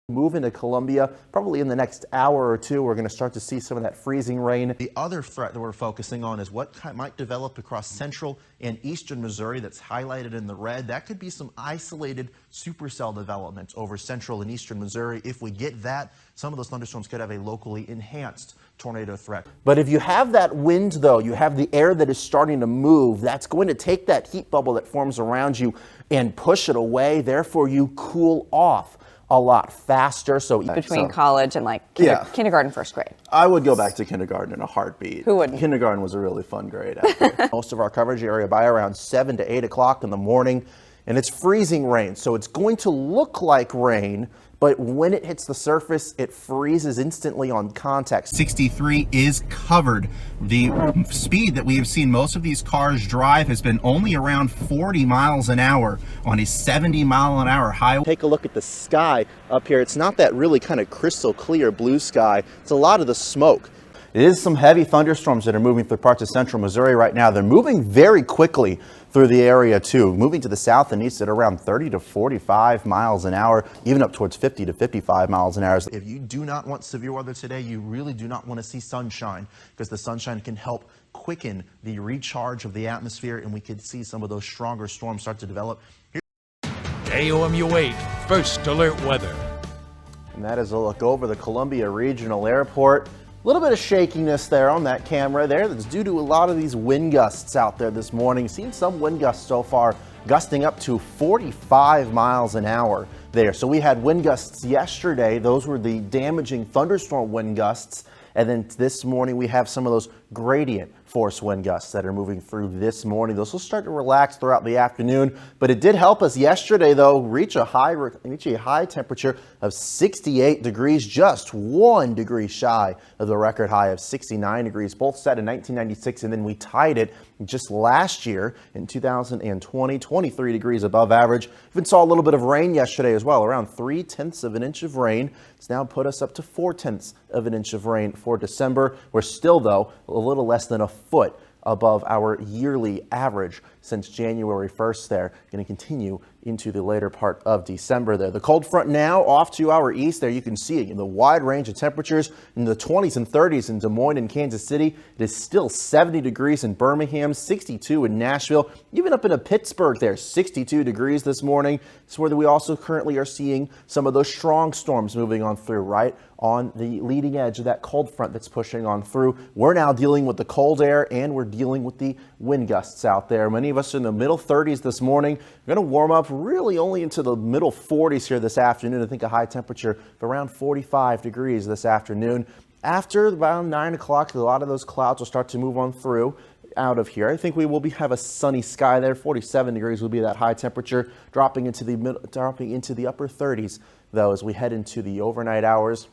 Move into Columbia, probably in the next hour or two, we're going to start to see some of that freezing rain. The other threat that we're focusing on is what might develop across central and eastern Missouri that's highlighted in the red. That could be some isolated supercell development over central and eastern Missouri. If we get that, some of those thunderstorms could have a locally enhanced tornado threat. But if you have that wind, though, you have the air that is starting to move, that's going to take that heat bubble that forms around you and push it away. Therefore, you cool off a lot faster. So between college and like kindergarten, first grade. I would go back to kindergarten in a heartbeat. Who wouldn't? Kindergarten was a really fun grade. Most of our coverage area by around 7 to 8 o'clock in the morning, and it's freezing rain. So it's going to look like rain, but when it hits the surface, it freezes instantly on contact. 63 is covered. The speed that we have seen most of these cars drive has been only around 40 miles an hour on a 70-mile-an-hour highway. Take a look at the sky up here. It's not that really kind of crystal clear blue sky. It's a lot of the smoke. It is some heavy thunderstorms that are moving through parts of central Missouri right now. They're moving very quickly through the area too, moving to the south and east at around 30 to 45 miles an hour, even up towards 50 to 55 miles an hour. If you do not want severe weather today, you really do not want to see sunshine, because the sunshine can help quicken the recharge of the atmosphere, and we could see some of those stronger storms start to develop. KOMU 8 First Alert Weather. And that is a look over the Columbia Regional Airport. A little bit of shakiness there on that camera there. That's due to a lot of these wind gusts out there this morning. Seen some wind gusts so far, gusting up to 45 miles an hour there. So we had wind gusts yesterday. Those were the damaging thunderstorm wind gusts. And then this morning we have some of those gradient force wind gusts that are moving through this morning. Those will start to relax throughout the afternoon, but it did help us yesterday though reach a high temperature of 68 degrees, just 1 degree shy of the record high of 69 degrees, both set in 1996, and then we tied it just last year in 2020, 23 degrees above average. Even saw a little bit of rain yesterday as well, around 3/10 of an inch of rain. It's now put us up to 4/10 of an inch of rain for December. We're still though a little less than a foot above our yearly average since January 1st there. Going to continue into the later part of December there. The cold front now off to our east there. You can see it in the wide range of temperatures in the 20s and 30s in Des Moines and Kansas City. It is still 70 degrees in Birmingham, 62 in Nashville, even up into Pittsburgh there, 62 degrees this morning. It's where we also currently are seeing some of those strong storms moving on through, right on the leading edge of that cold front that's pushing on through. We're now dealing with the cold air, and we're dealing with the wind gusts out there. Many of us are in the middle 30s this morning. We're going to warm up really only into the middle 40s here this afternoon. I think a high temperature of around 45 degrees this afternoon. After around 9 o'clock, a lot of those clouds will start to move on through out of here. I think we will have a sunny sky there. 47 degrees will be that high temperature, dropping into the upper 30s though as we head into the overnight hours.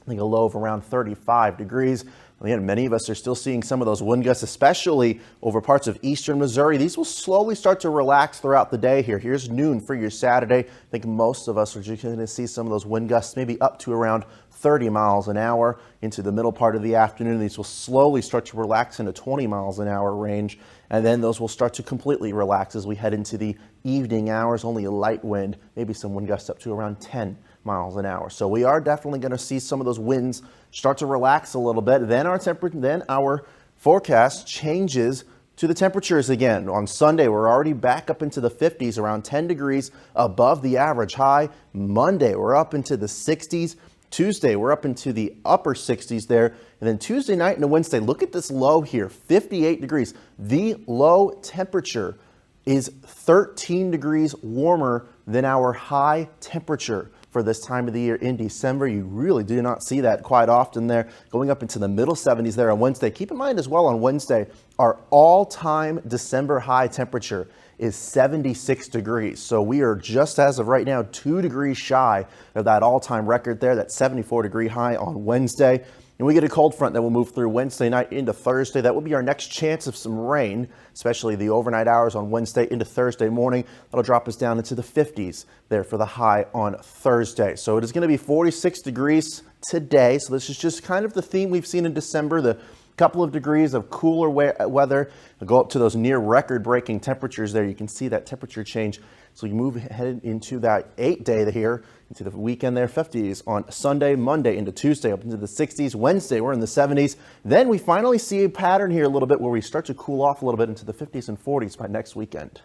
I think a low of around 35 degrees. Again, many of us are still seeing some of those wind gusts, especially over parts of eastern Missouri. These will slowly start to relax throughout the day here. Here's noon for your Saturday. I think most of us are just going to see some of those wind gusts, maybe up to around 30 miles an hour into the middle part of the afternoon. These will slowly start to relax into 20 miles an hour range, and then those will start to completely relax as we head into the evening hours. Only a light wind, maybe some wind gusts up to around 10 miles an hour. So we are definitely going to see some of those winds start to relax a little bit. Then our forecast changes to the temperatures again. On Sunday, we're already back up into the 50s, around 10 degrees above the average high. Monday, we're up into the 60s. Tuesday, we're up into the upper 60s there. And then Tuesday night and Wednesday, look at this low here, 58 degrees. The low temperature is 13 degrees warmer than our high temperature for this time of the year in December. You really do not see that quite often there, going up into the middle 70s there on Wednesday. Keep in mind as well on Wednesday, our all-time December high temperature is 76 degrees. So we are just as of right now 2 degrees shy of that all-time record there, that 74 degree high on Wednesday. And we get a cold front that will move through Wednesday night into Thursday. That will be our next chance of some rain, especially the overnight hours on Wednesday into Thursday morning. That'll drop us down into the 50s there for the high on Thursday. So it is going to be 46 degrees today. So this is just kind of the theme we've seen in December. The couple of degrees of cooler weather. We'll go up to those near record-breaking temperatures there. You can see that temperature change So you move ahead into that 8-day here, into the weekend there, 50s on Sunday, Monday into Tuesday, up into the 60s. Wednesday, we're in the 70s. Then we finally see a pattern here a little bit where we start to cool off a little bit into the 50s and 40s by next weekend.